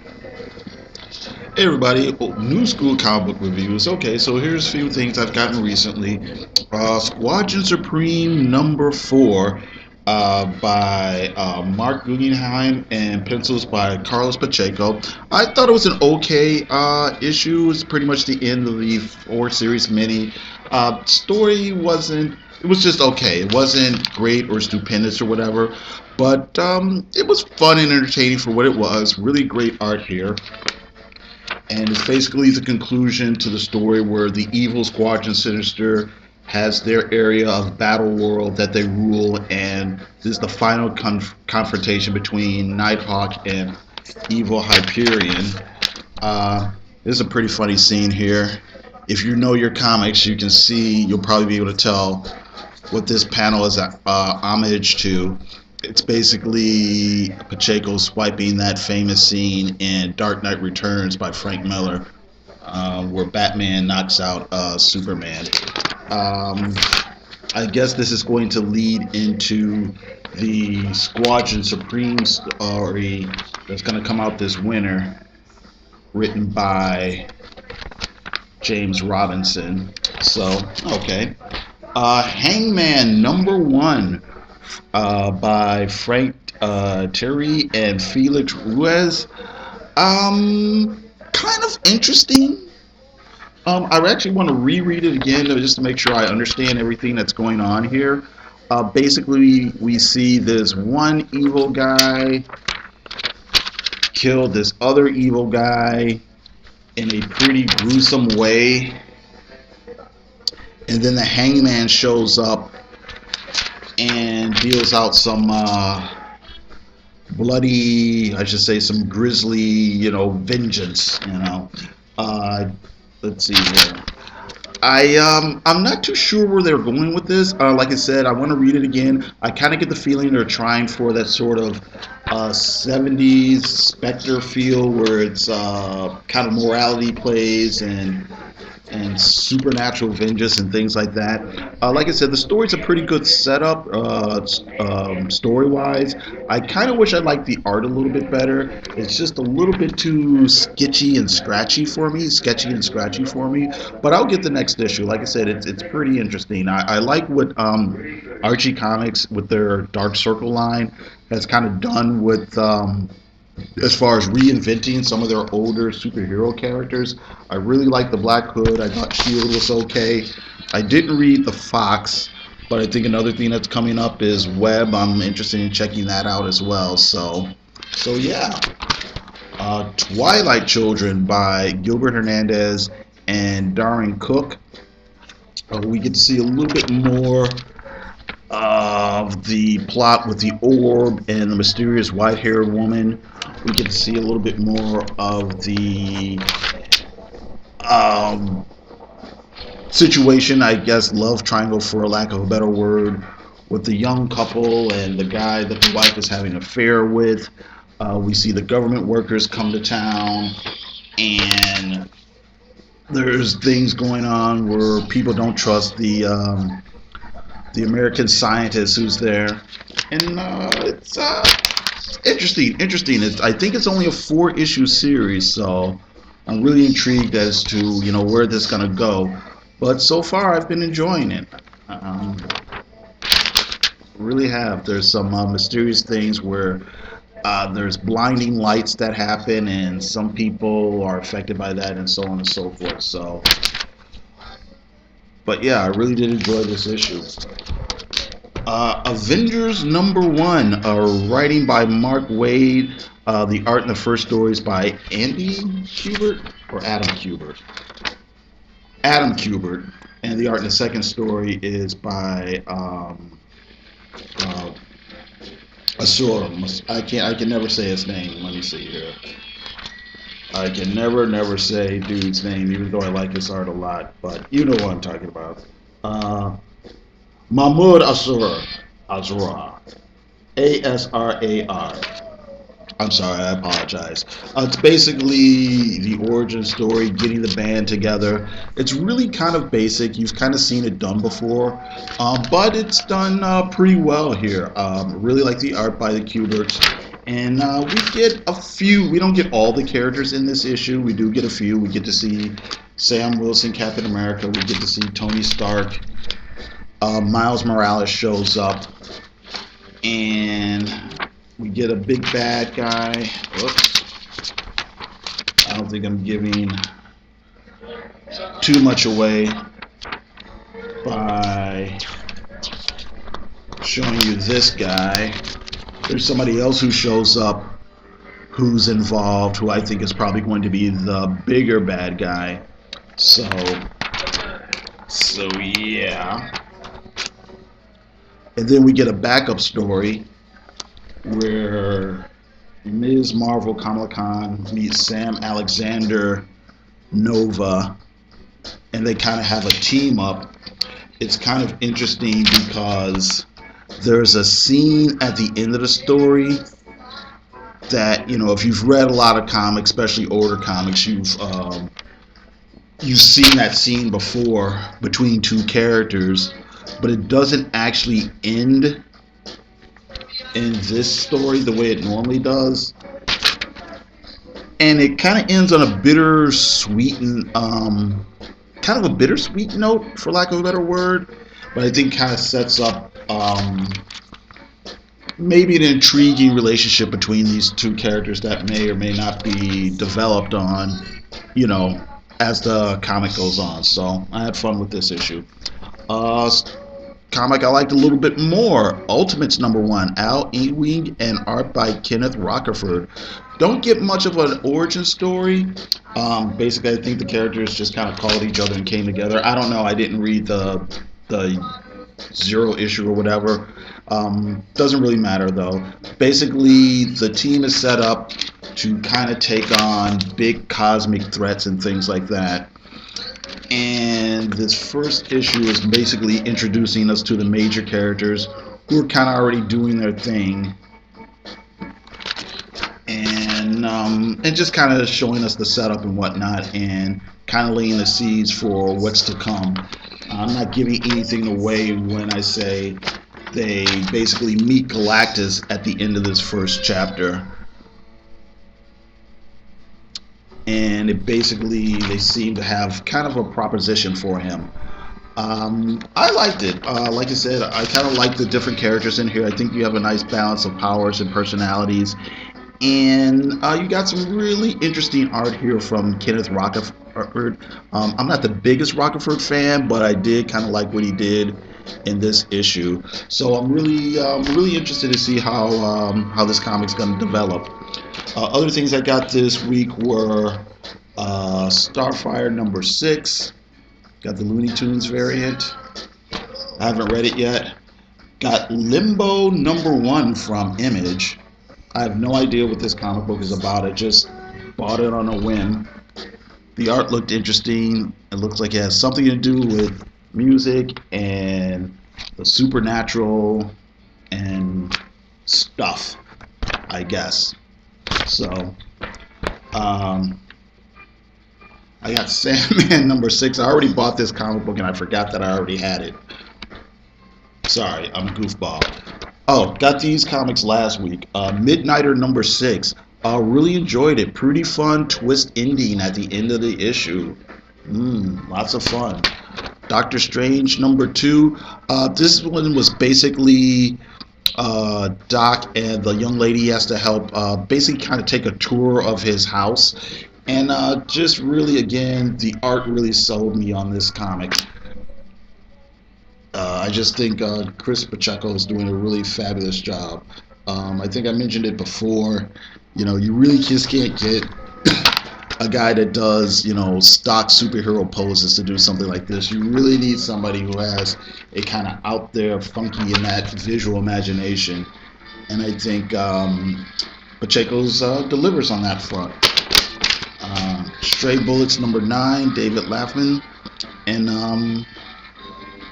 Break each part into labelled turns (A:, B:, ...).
A: Hey everybody, new school comic book reviews. Okay, so here's a few things I've gotten recently. Squadron Supreme number 4 by Mark Guggenheim and pencils by Carlos Pacheco. I thought it was an okay issue. It's pretty much the end of the 4 series mini. Story wasn't, it was just okay. It wasn't great or stupendous or whatever, but it was fun and entertaining for what it was. Really great art here, and it's basically the conclusion to the story where the evil Squadron Sinister has their area of battle world that they rule, and this is the final confrontation between Nighthawk and evil Hyperion. This is a pretty funny scene here. If you know your comics, you can see, you'll probably be able to tell what this panel is homage to. It's basically Pacheco swiping that famous scene in Dark Knight Returns by Frank Miller, where Batman knocks out Superman. Um, I guess this is going to lead into the Squadron Supreme story that's going to come out this winter, written by James Robinson. So, okay. Hangman number 1 by Frank Terry and Felix Ruiz. Kind of interesting. I actually want to reread it again just to make sure I understand everything that's going on here. Basically, we see this one evil guy kill this other evil guy in a pretty gruesome way, and then the Hangman shows up and deals out some bloody, I should say, some grisly, vengeance. Let's see here. I'm not too sure where they're going with this. Like I said, I want to read it again. I kind of get the feeling they're trying for that sort of 70s Spectre feel, where it's kind of morality plays and supernatural vengeance and things like that. Like I said, the story's a pretty good setup story-wise. I kind of wish I liked the art a little bit better. It's just a little bit too sketchy and scratchy for me. But I'll get the next issue. Like I said, it's pretty interesting. I like what Archie Comics with their Dark Circle line has kind of done with as far as reinventing some of their older superhero characters. I really like the Black Hood. I thought Shield was okay. I didn't read the Fox, but I think another thing that's coming up is Web. I'm interested in checking that out as well. So yeah. Twilight Children by Gilbert Hernandez and Darren Cook. We get to see a little bit more of the plot with the orb and the mysterious white-haired woman. We get to see a little bit more of the situation, I guess, love triangle for lack of a better word, with the young couple and the guy that the wife is having an affair with. We see the government workers come to town, and there's things going on where people don't trust the American scientist who's there, and it's interesting. I think it's only a 4-issue series, so I'm really intrigued as to where this is gonna go. But so far, I've been enjoying it. Really have. There's some mysterious things where there's blinding lights that happen, and some people are affected by that, and so on and so forth. So, but yeah, I really did enjoy this issue. Avengers number 1, writing by Mark Waid. The art in the first story is by Andy Kubert or Adam Kubert. Adam Kubert, and the art in the second story is by Asura. I can never say his name. Let me see here. I can never say dude's name, even though I like his art a lot. But you know what I'm talking about. Mahmoud Asrar, Asrar. I'm sorry, I apologize. It's basically the origin story, getting the band together. It's really kind of basic. You've kind of seen it done before, but it's done pretty well here. Really like the art by the Kuberts. And we get a few. We don't get all the characters in this issue. We do get a few. We get to see Sam Wilson, Captain America. We get to see Tony Stark. Miles Morales shows up, and we get a big bad guy. Whoops. I don't think I'm giving too much away by showing you this guy. There's somebody else who shows up who's involved, who I think is probably going to be the bigger bad guy. So yeah. And then we get a backup story where Ms. Marvel Kamala Khan meets Sam Alexander Nova, and they kind of have a team up. It's kind of interesting because there's a scene at the end of the story that, you know, if you've read a lot of comics, especially older comics, you've seen that scene before between two characters, but it doesn't actually end in this story the way it normally does, and it kind of ends on a bittersweet kind of a bittersweet note, for lack of a better word, but I think kind of sets up maybe an intriguing relationship between these two characters that may or may not be developed on, you know, as the comic goes on. So I had fun with this issue. Comic I liked a little bit more, Ultimates #1, Al Ewing and art by Kenneth Rocafort. Don't get much of an origin story. Basically, I think the characters just kind of called each other and came together. I don't know. I didn't read the zero issue or whatever. Doesn't really matter though. Basically, the team is set up to kind of take on big cosmic threats and things like that. And this first issue is basically introducing us to the major characters who are kind of already doing their thing, and just kind of showing us the setup and whatnot, and kind of laying the seeds for what's to come. I'm not giving anything away when I say they basically meet Galactus at the end of this first chapter, and they seem to have kind of a proposition for him. I liked it. Like I said, I kind of like the different characters in here. I think you have a nice balance of powers and personalities, and you got some really interesting art here from Kenneth Rocafort. I'm not the biggest Rocafort fan, but I did kind of like what he did in this issue. So I'm really interested to see how this comic's going to develop. Other things I got this week were Starfire #6. Got the Looney Tunes variant. I haven't read it yet. Got Limbo #1 from Image. I have no idea what this comic book is about. I just bought it on a whim. The art looked interesting. It looks like it has something to do with music and the supernatural and stuff, I guess. So, I got Sandman #6. I already bought this comic book and I forgot that I already had it. Sorry, I'm a goofball. Oh, got these comics last week. Midnighter #6. Really enjoyed it. Pretty fun twist ending at the end of the issue. Lots of fun. Doctor Strange #2. This one was basically Doc and the young lady he has to help basically kind of take a tour of his house. And just really, again, the art really sold me on this comic. I just think Chris Pacheco is doing a really fabulous job. I think I mentioned it before. You know, you really just can't get a guy that does, you know, stock superhero poses to do something like this. You really need somebody who has a kind of out there, funky in that visual imagination. And I think Pacheco's delivers on that front. Stray Bullets #9, David Laffman. And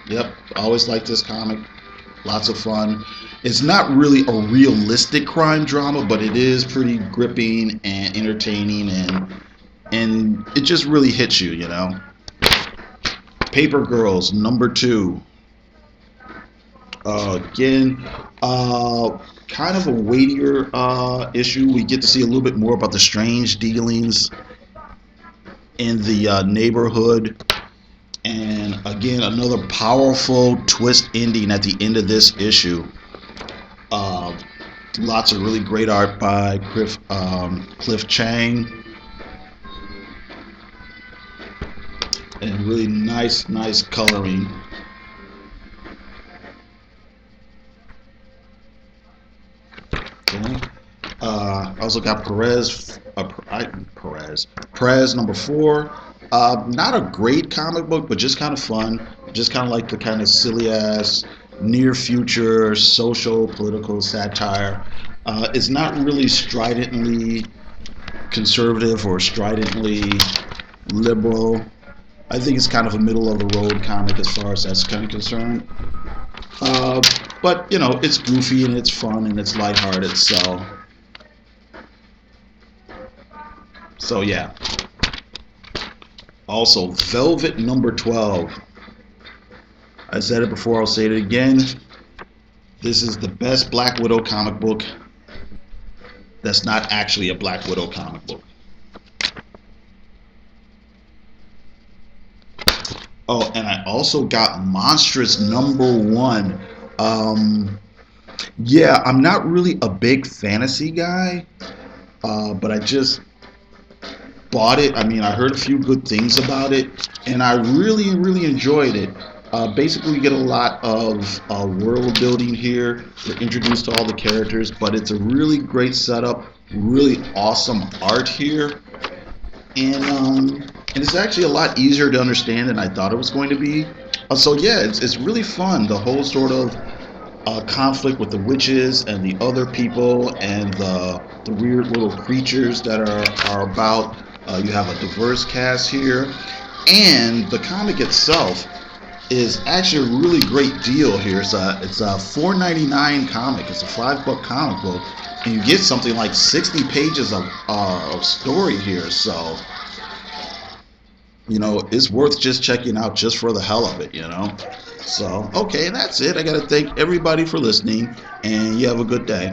A: yep, always like this comic. Lots of fun. It's not really a realistic crime drama, but it is pretty gripping and entertaining, and it just really hits you, you know. Paper Girls #2. Again, kind of a weightier issue. We get to see a little bit more about the strange dealings in the neighborhood. And again, another powerful twist ending at the end of this issue. Uh, Lots of really great art by Cliff Chang, and really nice coloring. Okay. I also got Perez number 4. Not a great comic book, but just kind of fun. Just kind of like the kind of silly ass near future social political satire. It's not really stridently conservative or stridently liberal. I think it's kind of a middle of the road comic as far as that's kind of concerned. Uh, but you know, it's goofy and it's fun and it's lighthearted. So yeah. Also, Velvet number 12. I said it before, I'll say it again. This is the best Black Widow comic book that's not actually a Black Widow comic book. Oh, and I also got Monstress number 1. Um, yeah, I'm not really a big fantasy guy, but I just bought it. I mean, I heard a few good things about it, and I really enjoyed it. Basically, we get a lot of world building here. We're introduced to all the characters, but it's a really great setup, really awesome art here, and it's actually a lot easier to understand than I thought it was going to be. So yeah, it's really fun. The whole sort of conflict with the witches and the other people and the weird little creatures that are about. You have a diverse cast here, and the comic itself is actually a really great deal here. It's a $4.99 comic. It's a $5 comic book, and you get something like 60 pages of story here. So you know, it's worth just checking out just for the hell of it. You know. So okay, that's it. I got to thank everybody for listening, and you have a good day.